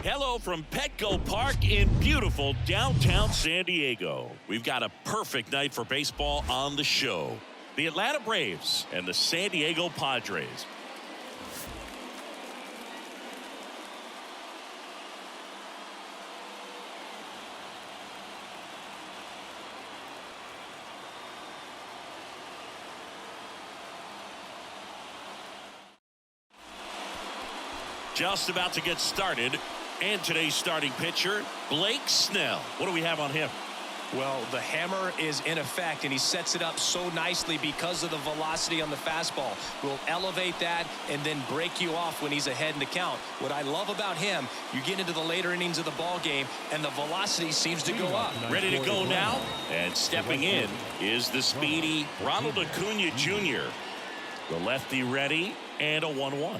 Hello from Petco Park in beautiful downtown San Diego. We've got a perfect night for baseball on the show. The Atlanta Braves and the San Diego Padres. Just about to get started. And today's starting pitcher, Blake Snell. What do we have on him? Well, the hammer is in effect, and he sets it up so nicely because of the velocity on the fastball. Will elevate that and then break you off when he's ahead in the count. What I love about him, you get into the later innings of the ball game, and the velocity seems to go up. Ready to go now, and stepping in is the speedy Ronald Acuna Jr. The lefty ready, and a 1-1.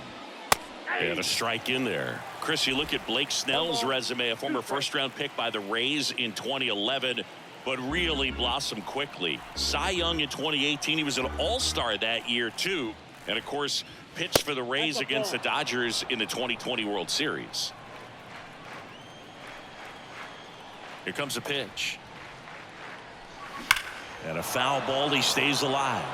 And a strike in there. Chris, you look at Blake Snell's resume, a former first-round pick by the Rays in 2011, but really blossomed quickly. Cy Young in 2018. He was an all-star that year, too. And, of course, pitched for the Rays against the Dodgers in the 2020 World Series. Here comes a pitch. And a foul ball. He stays alive.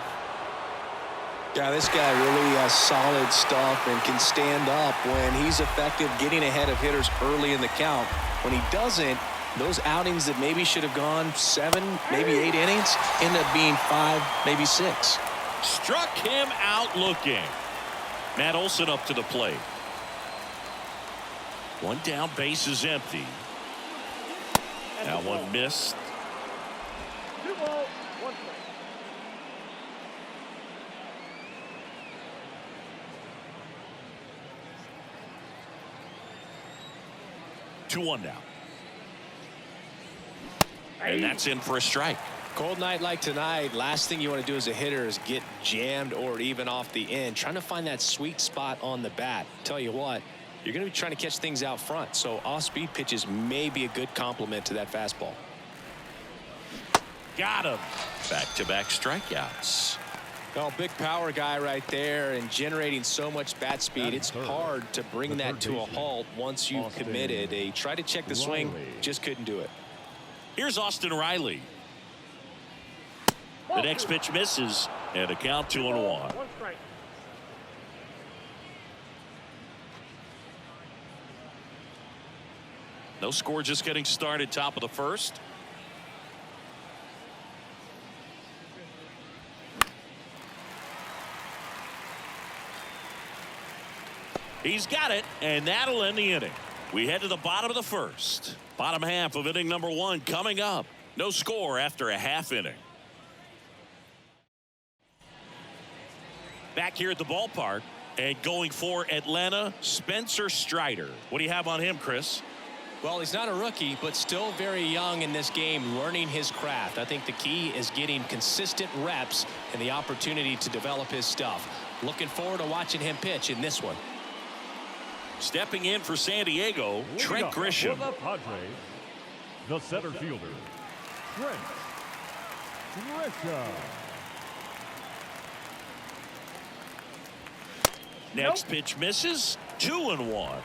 Yeah, this guy really has solid stuff and can stand up when he's effective getting ahead of hitters early in the count. When he doesn't, those outings that maybe should have gone 7, maybe 8 innings end up being 5, maybe 6. Struck him out looking. Matt Olson up to the plate. One down, base is empty. Now one missed. 2 balls, 1 strike. 2-1 now. And that's in for a strike. Cold night like tonight, last thing you want to do as a hitter is get jammed or even off the end. Trying to find that sweet spot on the bat. Tell you what, you're going to be trying to catch things out front, so off-speed pitches may be a good complement to that fastball. Got him. Back-to-back strikeouts. Well, big power guy right there and generating so much bat speed. It's hard to bring that to a halt once you've committed. They tried to check the swing, just couldn't do it. Here's Austin Riley. The next pitch misses, and a count 2-1. 1 strike. No score, just getting started, top of the first. He's got it, and that'll end the inning. We head to the bottom of the first. Bottom half of inning number 1 coming up. No score after a half inning. Back here at the ballpark, and going for Atlanta, Spencer Strider. What do you have on him, Chris? Well, he's not a rookie, but still very young in this game, learning his craft. I think the key is getting consistent reps and the opportunity to develop his stuff. Looking forward to watching him pitch in this one. Stepping in for San Diego, Trent Grissom. For the Padres, the center fielder, Trent Grissom. Next pitch misses. 2-1.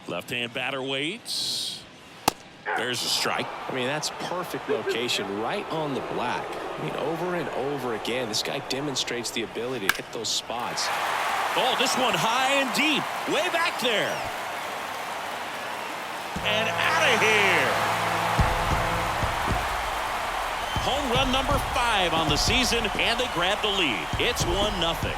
Left-hand batter waits. There's a strike. I mean, that's perfect location right on the black. I mean, over and over again, this guy demonstrates the ability to hit those spots. Oh, this one high and deep, way back there. And out of here. Home run number 5 on the season, and they grab the lead. It's 1-0.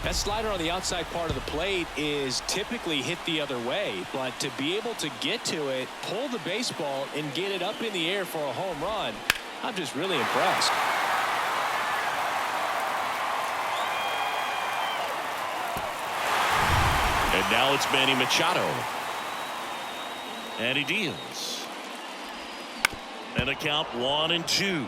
That slider on the outside part of the plate is typically hit the other way, but to be able to get to it, pull the baseball, and get it up in the air for a home run, I'm just really impressed. And now it's Manny Machado. And he deals. And a count 1-2.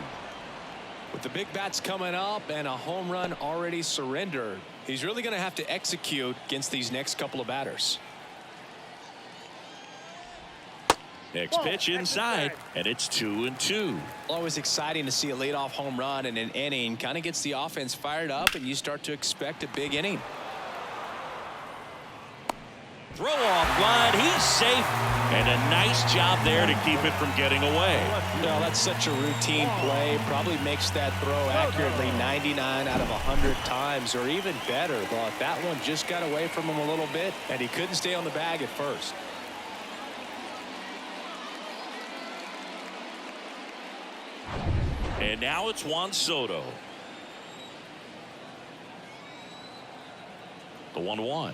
With the big bats coming up and a home run already surrendered, he's really going to have to execute against these next couple of batters. Next pitch inside, and it's 2-2. Always exciting to see a leadoff home run in an inning. Kind of gets the offense fired up, and you start to expect a big inning. Throw off line, he's safe, and a nice job there to keep it from getting away. Well, that's such a routine play. Probably makes that throw accurately 99 out of 100 times, or even better. But that one just got away from him a little bit, and he couldn't stay on the bag at first. And now it's Juan Soto. The 1-1.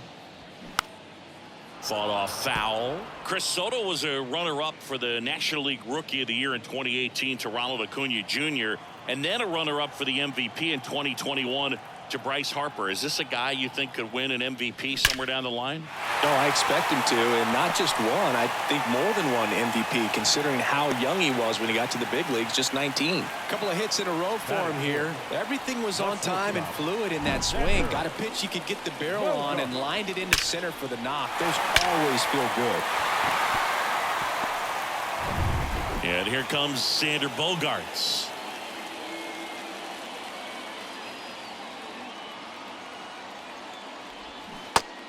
Fought off foul. Chris Soto was a runner-up for the National League Rookie of the Year in 2018 to Ronald Acuna Jr. and then a runner-up for the MVP in 2021 to Bryce Harper. Is this a guy you think could win an MVP somewhere down the line? No, I expect him to, and not just one. I think more than one MVP, considering how young he was when he got to the big leagues, just 19. A couple of hits in a row for him here. Everything was on time and fluid in that swing. Got a pitch he could get the barrel on and lined it into center for the knock. Those always feel good. And here comes Xander Bogaerts.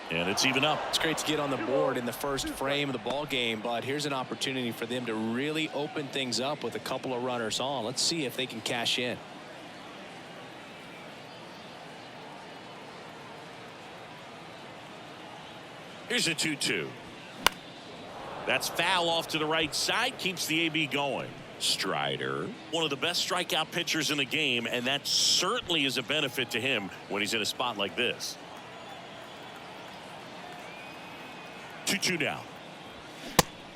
And it's even up. It's great to get on the board in the first frame of the ball game, but here's an opportunity for them to really open things up with a couple of runners on. Let's see if they can cash in. Here's a 2-2. That's foul off to the right side, keeps the AB going. Strider, one of the best strikeout pitchers in the game, and that certainly is a benefit to him when he's in a spot like this. 2-2 now.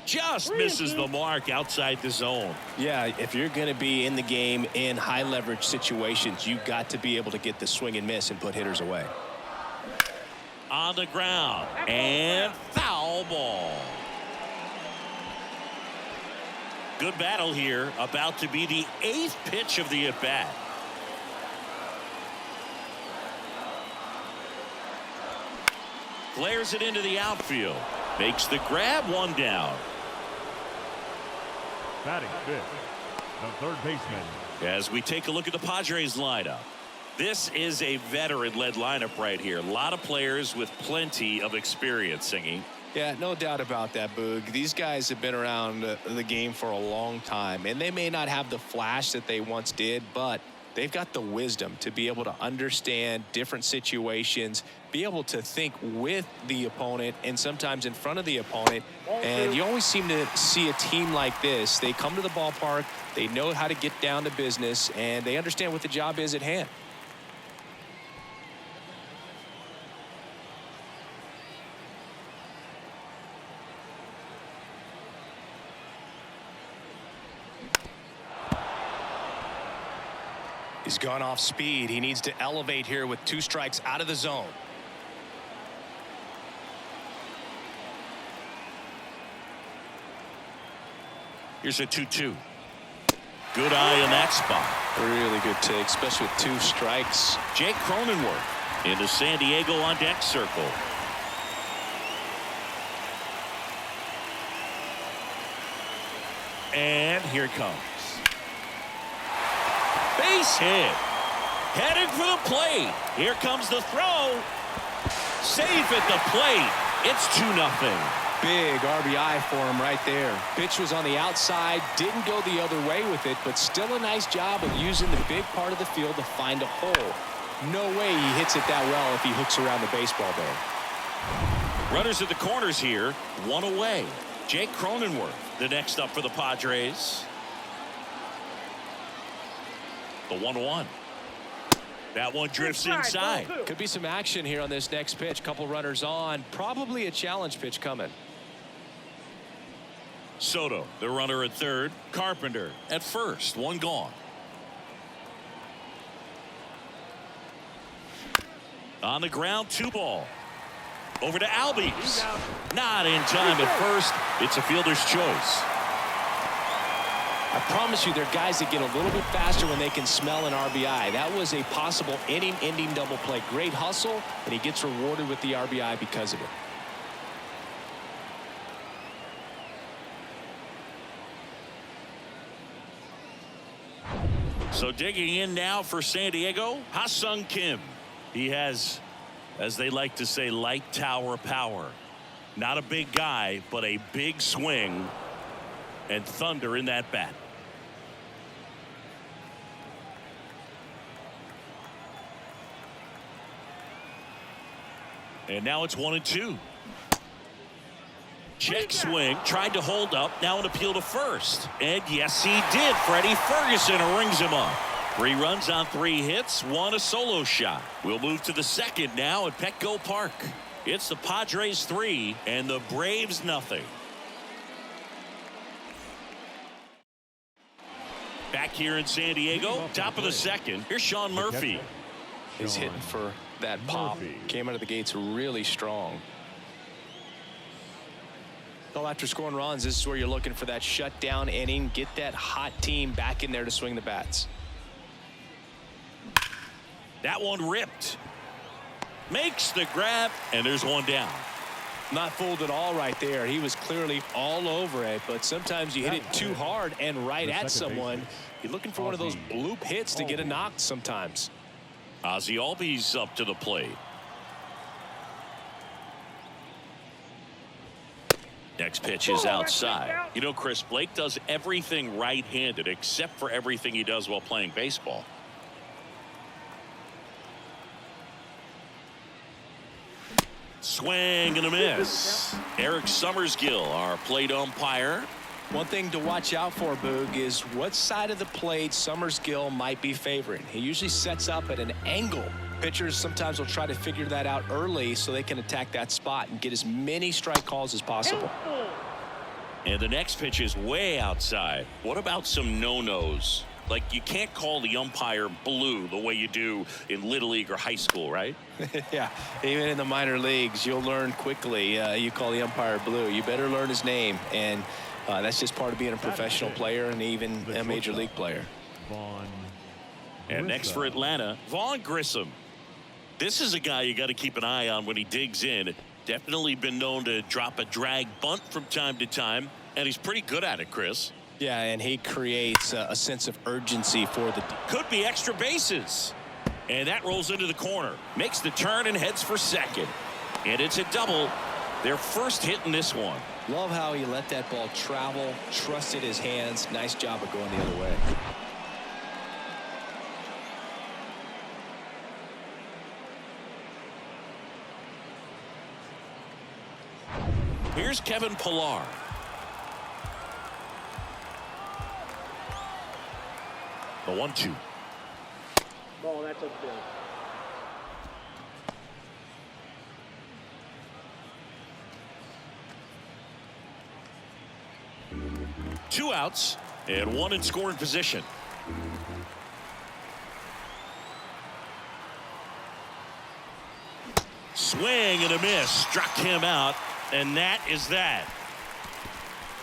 Just misses the mark outside the zone. Yeah, if you're going to be in the game in high leverage situations, you've got to be able to get the swing and miss and put hitters away. On the ground and foul ball. Good battle here, about to be the 8th pitch of the at-bat. Flares it into the outfield. Makes the grab, one down. Batting fifth, the third baseman. As we take a look at the Padres lineup. This is a veteran-led lineup right here. A lot of players with plenty of experience, Singy. Yeah, no doubt about that, Boog. These guys have been around the game for a long time, and they may not have the flash that they once did, but they've got the wisdom to be able to understand different situations, be able to think with the opponent and sometimes in front of the opponent. And you always seem to see a team like this. They come to the ballpark, they know how to get down to business, and they understand what the job is at hand. He's gone off speed. He needs to elevate here with 2 strikes out of the zone. Here's a 2-2. Good eye on that spot. Really good take, especially with 2 strikes. Jake Cronenworth into San Diego on deck circle. And here it comes. Base hit. Headed for the plate. Here comes the throw. Safe at the plate. It's 2-0. Big RBI for him right there. Pitch was on the outside, didn't go the other way with it, but still a nice job of using the big part of the field to find a hole. No way he hits it that well if he hooks around the baseball there. Runners at the corners here, 1 away. Jake Cronenworth, the next up for the Padres. The 1-1. That one drifts inside. Could be some action here on this next pitch. Couple runners on. Probably a challenge pitch coming. Soto, the runner at third. Carpenter at first. 1 gone. On the ground, 2 ball. Over to Albies. Not in time at first. It's a fielder's choice. I promise you, there are guys that get a little bit faster when they can smell an RBI. That was a possible inning-ending double play. Great hustle, and he gets rewarded with the RBI because of it. So digging in now for San Diego, Ha-Sung Kim. He has, as they like to say, light tower power. Not a big guy, but a big swing and thunder in that bat. And now it's 1-2. Check swing, tried to hold up, now an appeal to first. And yes, he did. Freddie Ferguson rings him up. 3 runs on 3 hits, 1 a solo shot. We'll move to the second now at Petco Park. It's the Padres 3 and the Braves nothing. Back here in San Diego, top of the second. Here's Sean Murphy. He's hitting for that pop. Came out of the gates really strong. Well, after scoring runs, this is where you're looking for that shutdown inning. Get that hot team back in there to swing the bats. That one ripped. Makes the grab, and there's one down. Not fooled at all right there. He was clearly all over it, but sometimes you hit it too hard and right at someone. You're looking for one of those bloop hits to get a knock sometimes. Ozzie Albies up to the plate. Next pitch is outside. You know, Chris, Blake does everything right-handed except for everything he does while playing baseball. Swing and a miss. Eric Summersgill, our plate umpire. One thing to watch out for, Boog, is what side of the plate Summersgill might be favoring. He usually sets up at an angle. Pitchers sometimes will try to figure that out early so they can attack that spot and get as many strike calls as possible. And the next pitch is way outside. What about some no-nos? Like, you can't call the umpire blue the way you do in Little League or high school, right? Yeah, even in the minor leagues, you'll learn quickly. You call the umpire blue. You better learn his name, and that's just part of being a professional player and even a major league player. And next for Atlanta, Vaughn Grissom. This is a guy you got to keep an eye on when he digs in. Definitely been known to drop a drag bunt from time to time, and he's pretty good at it, Chris. Yeah, and he creates a sense of urgency for the... Could be extra bases. And that rolls into the corner. Makes the turn and heads for second. And it's a double. Their first hit in this one. Love how he let that ball travel, trusted his hands. Nice job of going the other way. Here's Kevin Pillar. The 1-2. Ball, that's upfield. 2 outs and 1 in scoring position. Swing and a miss. Struck him out, and that is that.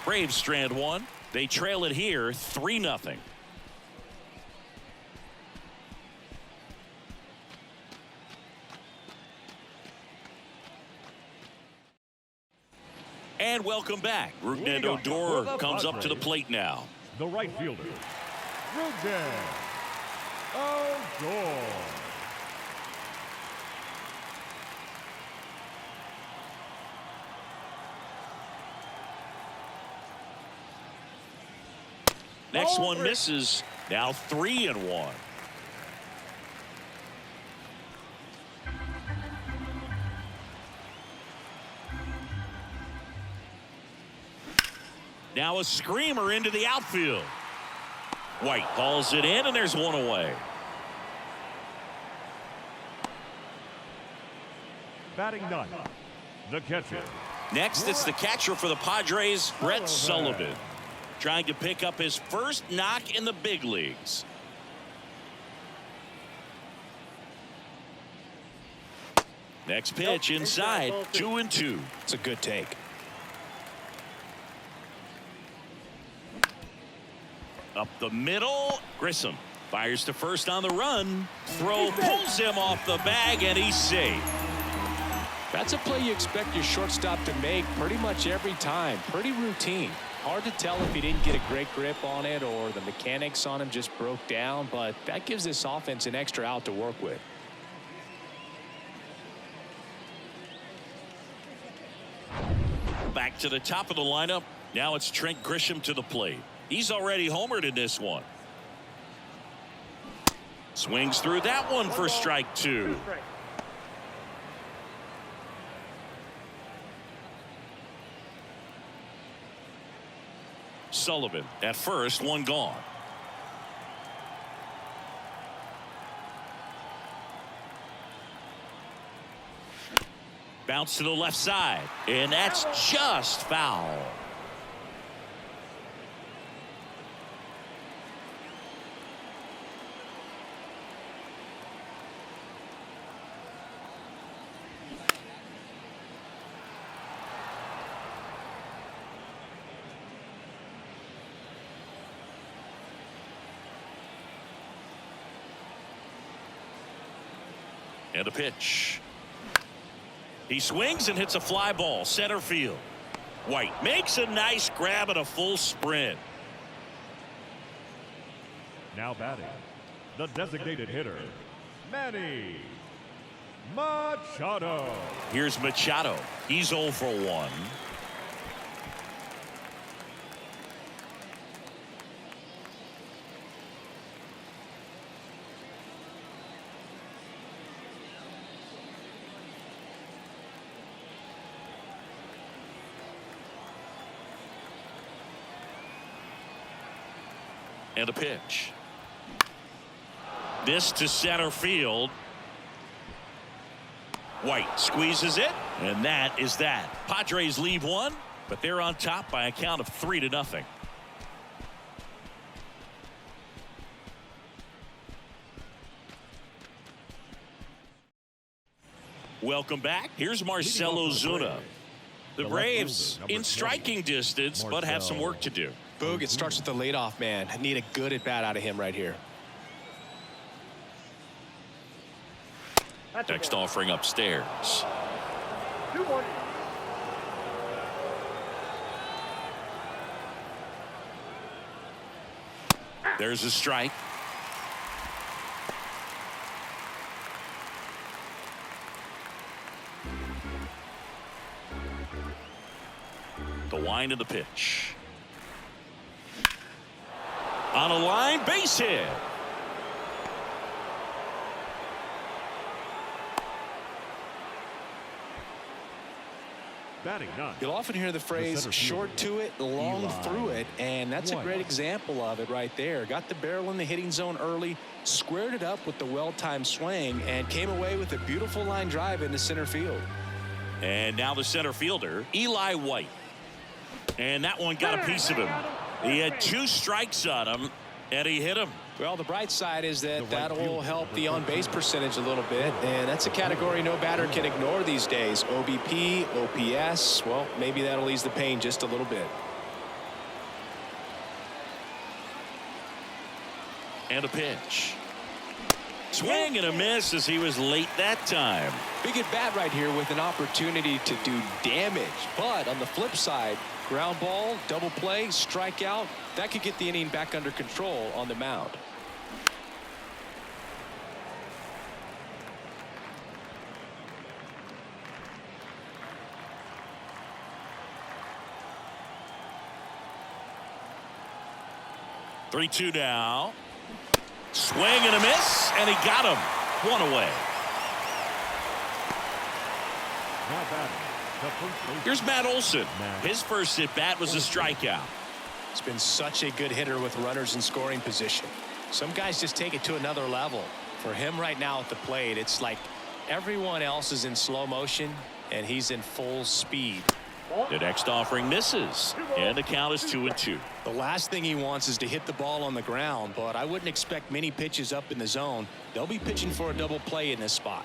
Braves strand 1. They trail it here 3-0. And welcome back. Rougned Odor comes up to the plate now. The right fielder, Rougned Odor. Next one misses. Now 3-1. Now a screamer into the outfield. White hauls it in, and there's one away. Batting ninth, the catcher. Next, it's the catcher for the Padres, Brett Sullivan, trying to pick up his first knock in the big leagues. Next pitch inside, 2-2. It's a good take. Up the middle. Grissom fires to first on the run. Throw pulls him off the bag, and he's safe. That's a play you expect your shortstop to make pretty much every time. Pretty routine. Hard to tell if he didn't get a great grip on it or the mechanics on him just broke down, but that gives this offense an extra out to work with. Back to the top of the lineup. Now it's Trent Grisham to the plate. He's already homered in this one. Swings through that one for strike two. Sullivan at first, one gone. Bounce to the left side, and that's just foul. And a pitch. He swings and hits a fly ball center field. White makes a nice grab at a full sprint. Now batting, the designated hitter, Manny Machado. Here's Machado. He's 0 for 1. And a pitch. This to center field. White squeezes it, and that is that. Padres leave one, but they're on top by a count of 3-0. Welcome back. Here's Marcelo Zuna. The Braves in striking distance, but have some work to do. Boog, it starts with the leadoff man. I need a good at bat out of him right here. Next offering upstairs. 2-1. There's a strike. The wind of the pitch. On a line, base hit. Batting none. You'll often hear the phrase short to it, long through it, and that's a great example of it right there. Got the barrel in the hitting zone early, squared it up with the well-timed swing, and came away with a beautiful line drive into center field. And now the center fielder, Eli White. And that one got a piece of him. He had 2 strikes on him, and he hit him. Well, the bright side is that that'll help the on-base percentage a little bit, and that's a category no batter can ignore these days. OBP, OPS, well, maybe that'll ease the pain just a little bit. And a pitch. Swing and a miss as he was late that time. Big at bat right here with an opportunity to do damage, but on the flip side, ground ball, double play, strikeout, that could get the inning back under control on the mound. Three-two now. Swing and a miss, and he got him. 1 away. Now batting, the first baseman. Here's Matt Olson. His first at bat was a strikeout. He's been such a good hitter with runners in scoring position. Some guys just take it to another level. For him right now at the plate, it's like everyone else is in slow motion and he's in full speed. The next offering misses, and the count is 2-2. The last thing he wants is to hit the ball on the ground, but I wouldn't expect many pitches up in the zone. They'll be pitching for a double play in this spot.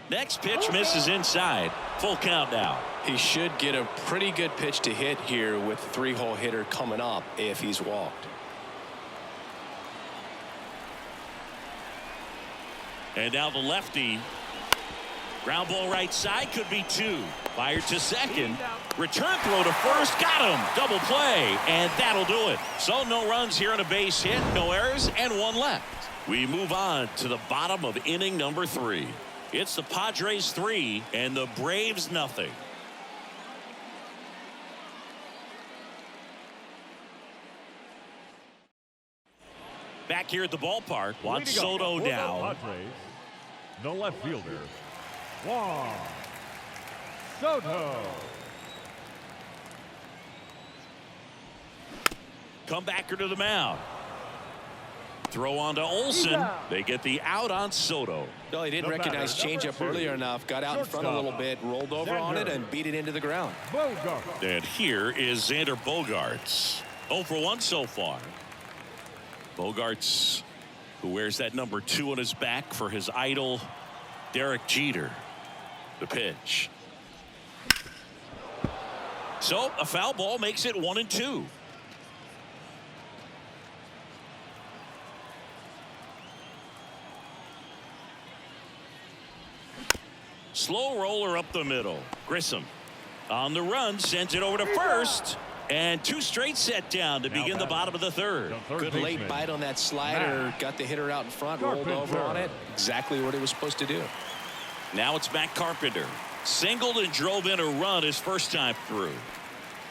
Next pitch misses inside. Full count now. He should get a pretty good pitch to hit here with the 3-hole hitter coming up if he's walked. And now the lefty. Ground ball right side, could be 2. Fired to second. Return throw to first. Got him. Double play. And that'll do it. So no runs here on a base hit. No errors and 1 left. We move on to the bottom of inning number 3. It's the Padres 3 and the Braves nothing. Back here at the ballpark, Juan Soto down. Padres, the left fielder, Juan Soto. Comebacker to the mound. Throw on to Olsen. They get the out on Soto. No, he didn't recognize changeup earlier enough. Got out in front a little bit, rolled over on it, and beat it into the ground. Bogaerts. And here is Xander Bogaerts. 0 for 1 so far. Bogaerts, who wears that number 2 on his back for his idol, Derek Jeter. The pitch. So a foul ball makes it 1-2. Slow roller up the middle. Grissom on the run, sends it over to first. And 2 straight set down to begin the bottom of the 3rd. Good late bite on that slider. Got the hitter out in front, rolled over on it. Exactly what he was supposed to do. Now it's Matt Carpenter. Singled and drove in a run his first time through.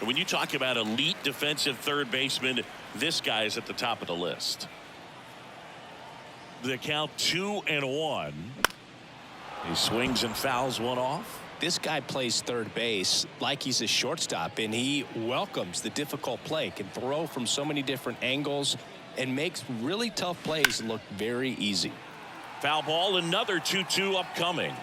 And when you talk about elite defensive third baseman, this guy is at the top of the list. The count 2-1. He swings and fouls one off. This guy plays third base like he's a shortstop, and he welcomes the difficult play. Can throw from so many different angles and makes really tough plays look very easy. Foul ball, another 2-2 upcoming.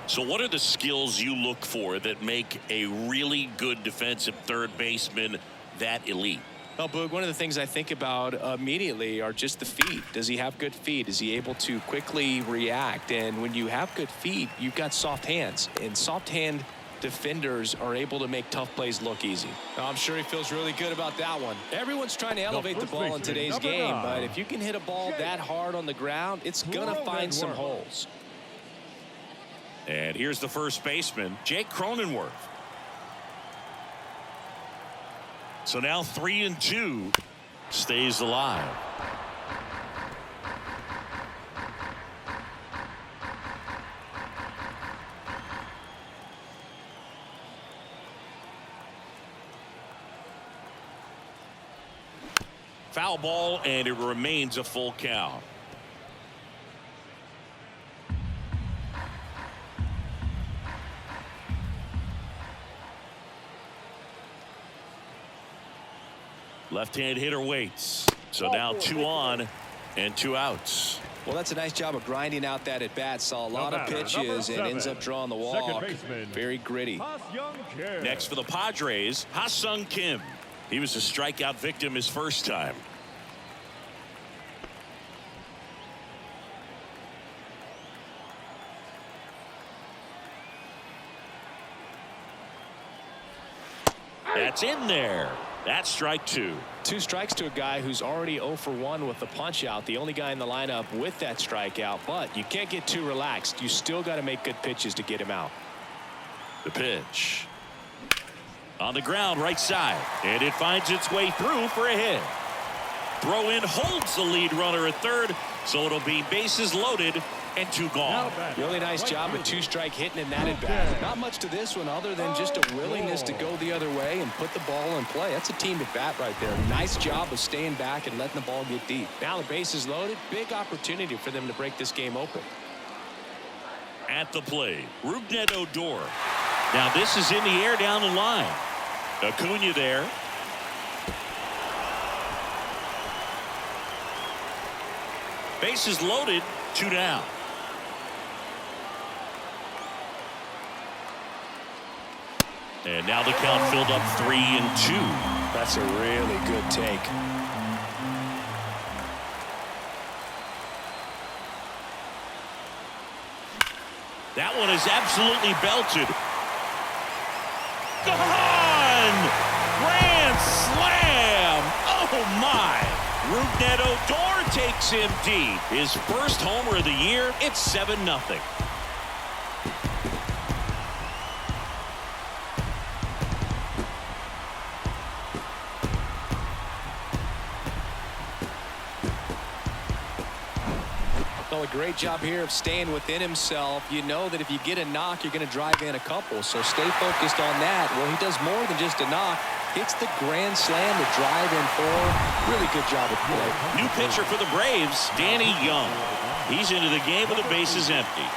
So what are the skills you look for that make a really good defensive third baseman that elite? Well, Boog, one of the things I think about immediately are just the feet. Does he have good feet? Is he able to quickly react? And when you have good feet, you've got soft hands. And soft hand defenders are able to make tough plays look easy. Now, I'm sure he feels really good about that one. Everyone's trying to elevate the ball in today's game, but if you can hit a ball that hard on the ground, it's going to find some holes. And here's the first baseman, Jake Cronenworth. So now 3-2 stays alive. Foul ball, and it remains a full count. Left-hand hitter waits. So now 2 on and 2 outs. Well, that's a nice job of grinding out that at-bat. Saw a lot of pitches and ends up drawing the walk. Very gritty. Next for the Padres, Ha-Sung Kim. He was a strikeout victim his first time. That's in there. That's strike 2. 2 strikes to a guy who's already 0 for 1 with the punch out. The only guy in the lineup with that strikeout, but you can't get too relaxed. You still got to make good pitches to get him out. The pitch. On the ground right side, and it finds its way through for a hit. Throw in holds the lead runner at third, so it'll be bases loaded and 2 gone. Really nice job of 2-strike hitting in that at bat. Not much to this one other than just a willingness to go the other way and put the ball in play. That's a team at bat right there. Nice job of staying back and letting the ball get deep. Now the base is loaded. Big opportunity for them to break this game open. At the plate, Rougned Odor. Now this is in the air down the line. Acuna there. Bases loaded, 2 down. And now the count filled up 3-2. That's a really good take. That one is absolutely belted. Gone! Grand slam! Oh my! Rougned Odor takes him deep. His first homer of the year. It's 7-0. Well, a great job here of staying within himself. You know that if you get a knock, you're going to drive in a couple. So stay focused on that. Well, he does more than just a knock. Hits the grand slam to drive in 4. Really good job of play. New pitcher for the Braves, Danny Young. He's into the game with the bases empty.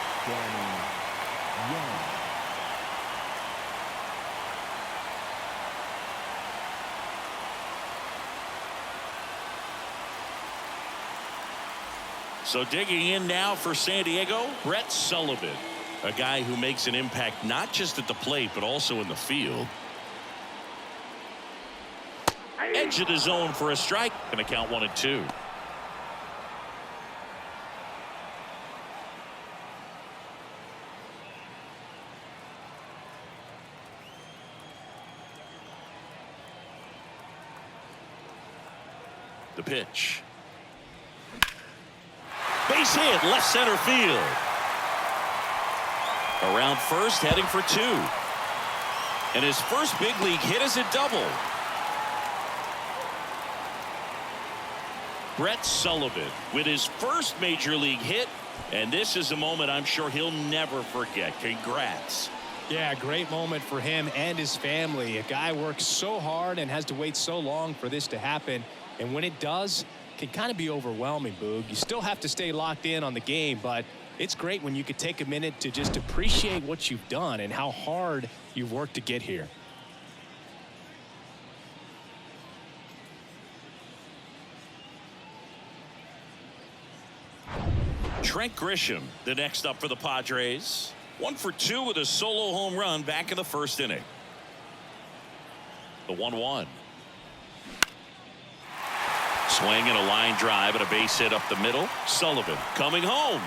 So digging in now for San Diego, Brett Sullivan, a guy who makes an impact not just at the plate but also in the field. Edge of the zone for a strike. Going to count 1-2. The pitch. Base hit, left center field. Around first, heading for 2. And his first big league hit is a double. Brett Sullivan with his first major league hit. And this is a moment I'm sure he'll never forget. Congrats. Yeah, great moment for him and his family. A guy works so hard and has to wait so long for this to happen. And when it does, it can kind of be overwhelming, Boog. You still have to stay locked in on the game, but it's great when you could take a minute to just appreciate what you've done and how hard you've worked to get here. Trent Grissom, the next up for the Padres. 1 for 2 with a solo home run back in the first inning. The 1-1. Swing and a line drive and a base hit up the middle. Sullivan coming home.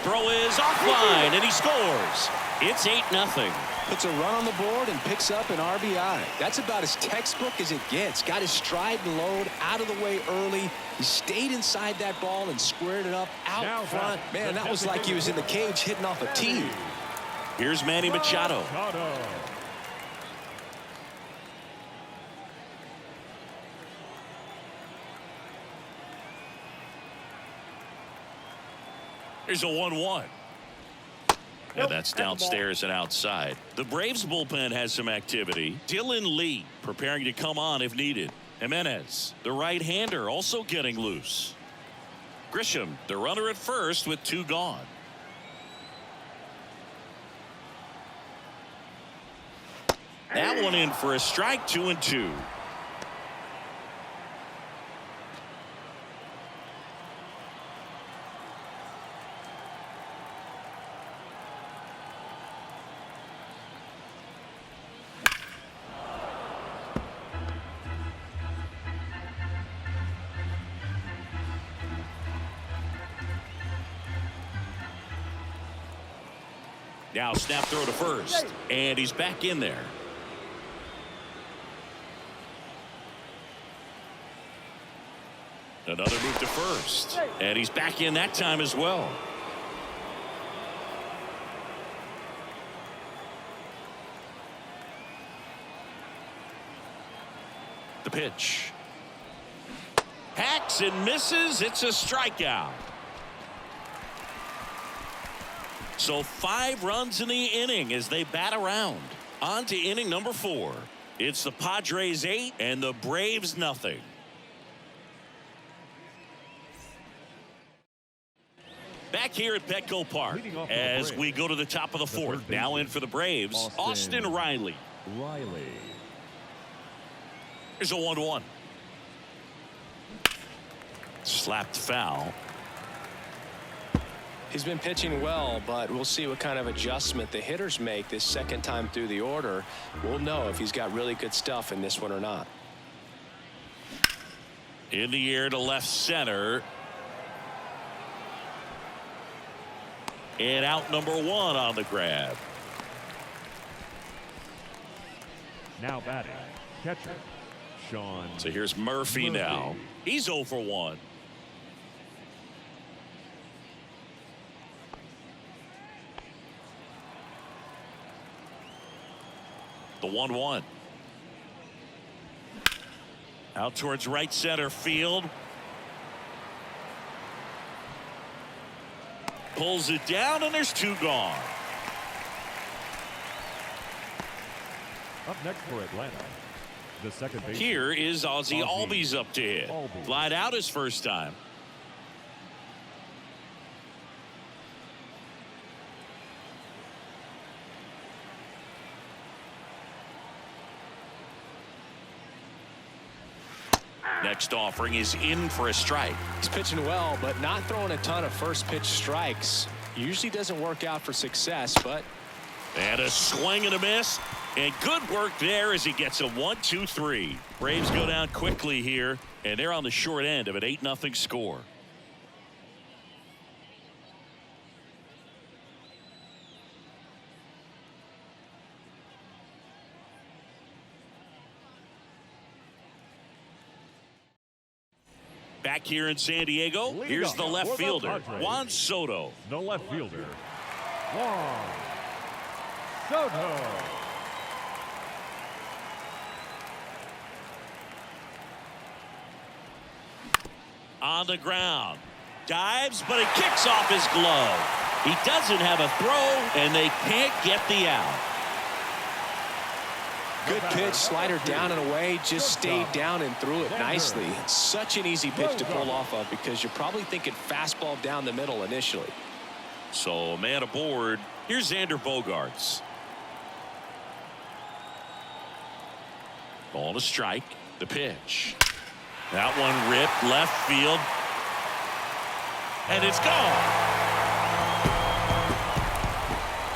Throw is offline and he scores. It's 8-0. Puts a run on the board and picks up an RBI. That's about as textbook as it gets. Got his stride and load out of the way early. He stayed inside that ball and squared it up out front. Man, that was like he was in the cage hitting off a tee. Here's Manny Machado. Here's a 1-1. And that's downstairs and outside. The Braves bullpen has some activity. Dylan Lee preparing to come on if needed. Jimenez, the right-hander, also getting loose. Grissom, the runner at first with 2 gone. That one in for a strike. 2-2. Now snap throw to first, and he's back in there. Another move to first, and he's back in that time as well. The pitch. Hacks and misses. It's a strikeout. So 5 runs in the inning as they bat around. On to inning number 4. It's the Padres 8 and the Braves nothing. Back here at Petco Park as we go to the top of the 4th. Now in for the Braves, Austin Riley. Here's a 1-1. Slapped foul. He's been pitching well, but we'll see what kind of adjustment the hitters make this second time through the order. We'll know if he's got really good stuff in this one or not. In the air to left center. And out number 1 on the grab. Now batting, catcher, Sean. So here's Murphy now. He's 0 for 1. The 1-1. Out towards right center field. Pulls it down, and there's 2 gone. Up next for Atlanta, the second base. Here is Ozzie Albies up to hit. Flied out his first time. Next offering is in for a strike. He's pitching well, but not throwing a ton of first pitch strikes. Usually doesn't work out for success, but. And a swing and a miss. And good work there as he gets a 1-2-3. Braves go down quickly here, and they're on the short end of an 8-0 score. Back here in San Diego, here's the left fielder, Juan Soto. The left fielder, Juan Soto. On the ground. Dives, but it kicks off his glove. He doesn't have a throw, and they can't get the out. Good pitch, slider down and away, just stayed down and threw it nicely. It's such an easy pitch to pull off of because you're probably thinking fastball down the middle initially. So, man aboard. Here's Xander Bogaerts. Ball to strike. The pitch. That one ripped left field. And it's gone.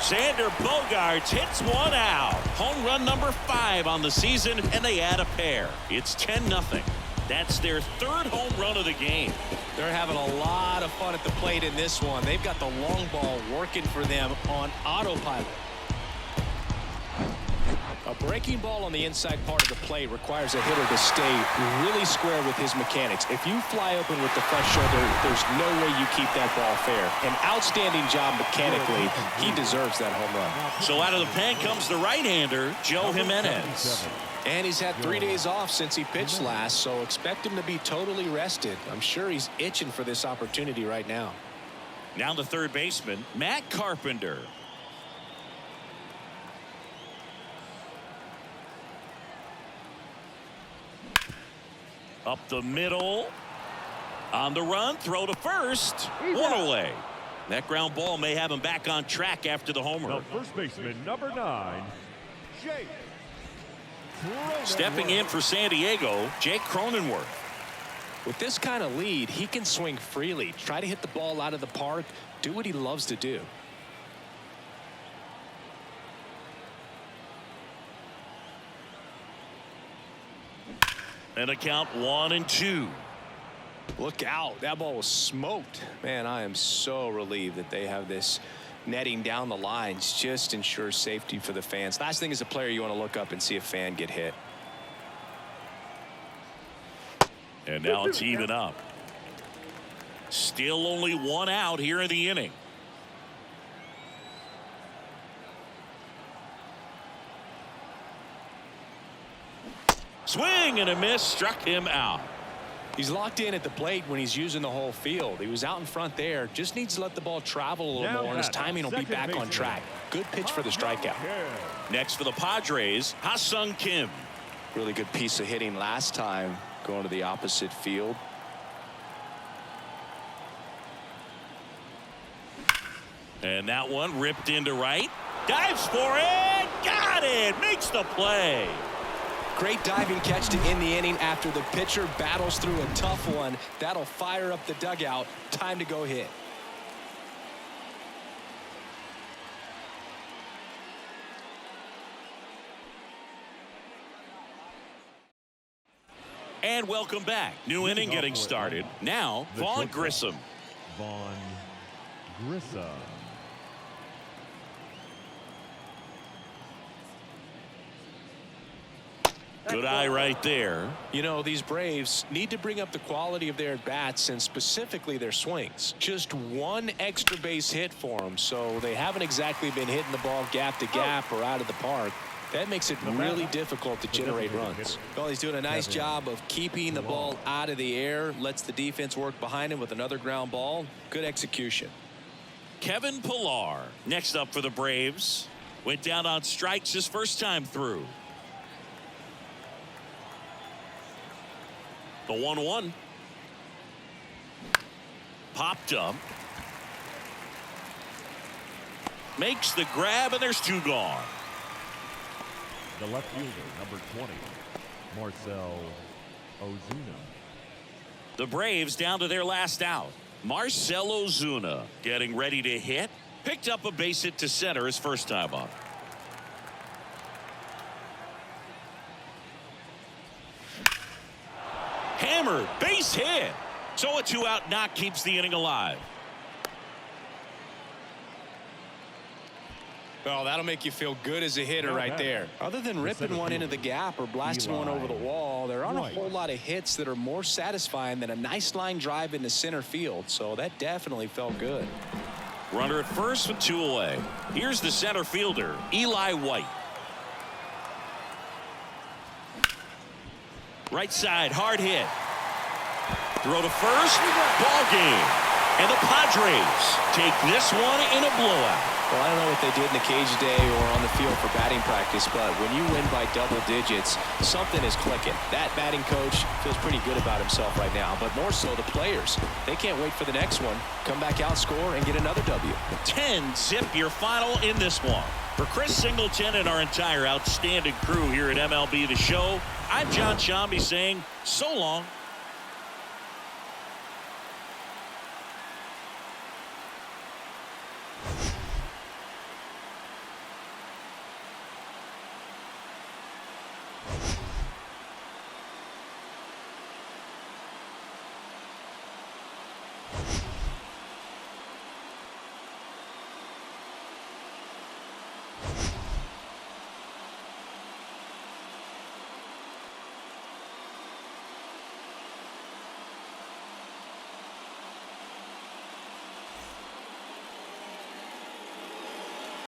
Xander Bogaerts hits one out. Home run number 5 on the season, and they add a pair. It's 10-0. That's their 3rd home run of the game. They're having a lot of fun at the plate in this one. They've got the long ball working for them on autopilot. A breaking ball on the inside part of the plate requires a hitter to stay really square with his mechanics. If you fly open with the front shoulder, there's no way you keep that ball fair. An outstanding job mechanically. He deserves that home run. So out of the pen comes the right-hander, Joe Jimenez. And he's had 3 days off since he pitched last, so expect him to be totally rested. I'm sure he's itching for this opportunity right now. Now the third baseman, Matt Carpenter. Up the middle. On the run, throw to first. One away. That ground ball may have him back on track after the homer. The first baseman, number 9, Jake. Stepping in for San Diego, Jake Cronenworth. With this kind of lead, he can swing freely, try to hit the ball out of the park, do what he loves to do. And a count 1-2. Look out. That ball was smoked. Man, I am so relieved that they have this netting down the lines. Just ensures safety for the fans. Last thing as a player, you want to look up and see a fan get hit. And now it's even up. Still only 1 out here in the inning. Swing and a miss, struck him out. He's locked in at the plate when he's using the whole field. He was out in front there. Just needs to let the ball travel a little more, and his timing will be back on track. Good pitch for the strikeout. Next for the Padres, Ha-Sung Kim. Really good piece of hitting last time, going to the opposite field. And that one ripped into right. Dives for it. Got it. Makes the play. Great diving catch to end the inning after the pitcher battles through a tough one. That'll fire up the dugout. Time to go hit. And welcome back. New inning getting started. Now, Vaughn Grissom. Vaughn Grissom. Good eye right there. You know, these Braves need to bring up the quality of their at-bats and specifically their swings. Just one extra base hit for them, so they haven't exactly been hitting the ball gap to gap or out of the park. That makes it really difficult to generate runs. Well, he's doing a nice job of keeping the ball out of the air, lets the defense work behind him with another ground ball. Good execution. Kevin Pillar next up for the Braves. Went down on strikes his first time through. The 1-1. Popped up. Makes the grab, and there's two gone. The left fielder, number 20, Marcelo Zuna. The Braves down to their last out. Marcelo Zuna getting ready to hit. Picked up a base hit to center his first time up. Hammered, base hit. So a 2-out knock keeps the inning alive. Well, that'll make you feel good as a hitter right there. Other than ripping one into the gap or blasting one over the wall, there aren't a whole lot of hits that are more satisfying than a nice line drive into center field. So that definitely felt good. Runner at first with 2 away. Here's the center fielder, Eli White. Right side, hard hit. Throw to first, ball game. And the Padres take this one in a blowout. Well, I don't know what they did in the cage today or on the field for batting practice, but when you win by double digits, something is clicking. That batting coach feels pretty good about himself right now, but more so the players. They can't wait for the next one. Come back out, score, and get another W. 10-zip your final in this one. For Chris Singleton and our entire outstanding crew here at MLB The Show, I'm John Shambi saying so long.